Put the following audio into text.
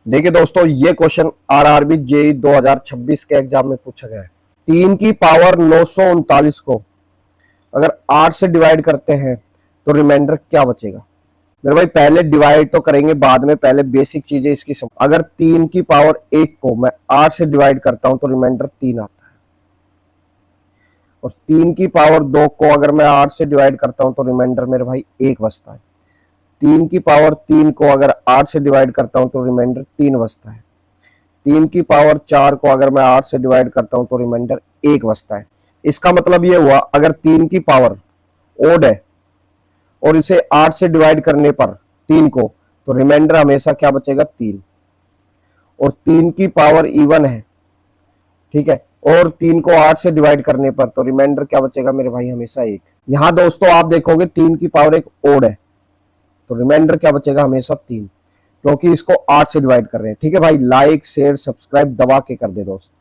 देखिए दोस्तों, ये क्वेश्चन आरआरबी जेई 2026 के एग्जाम में पूछा गया है। 3 की पावर 939 को अगर 8 से डिवाइड करते हैं तो रिमाइंडर क्या बचेगा। मेरे भाई पहले डिवाइड तो करेंगे, बाद में पहले बेसिक चीजें इसकी समझ। अगर 3 की पावर 1 को मैं 8 से डिवाइड करता हूं तो रिमाइंडर 3 आता है, और 3 की पावर 2 को अगर मैं 8 से डिवाइड करता हूं तो रिमाइंडर मेरे भाई 1 बचता है। 3 की पावर 3 को अगर 8 से डिवाइड करता हूं तो रिमाइंडर 3 बचता है। 3 की पावर 4 को अगर मैं 8 से डिवाइड करता हूं तो रिमाइंडर 1 बचता है। इसका मतलब ये हुआ, अगर 3 की पावर ओड है और इसे 8 से डिवाइड करने पर 3 को, तो रिमाइंडर हमेशा क्या बचेगा, 3। और 3 की पावर इवन है, ठीक है, और 3 को 8 से डिवाइड करने पर तो रिमाइंडर क्या बचेगा मेरे भाई, हमेशा 1। यहां दोस्तों आप देखोगे 3 की पावर एक ओड है, तो रिमाइंडर क्या बचेगा, हमेशा 3, क्योंकि इसको 8 से डिवाइड कर रहे हैं। ठीक है भाई, लाइक शेयर सब्सक्राइब दबा के कर दे दोस्त।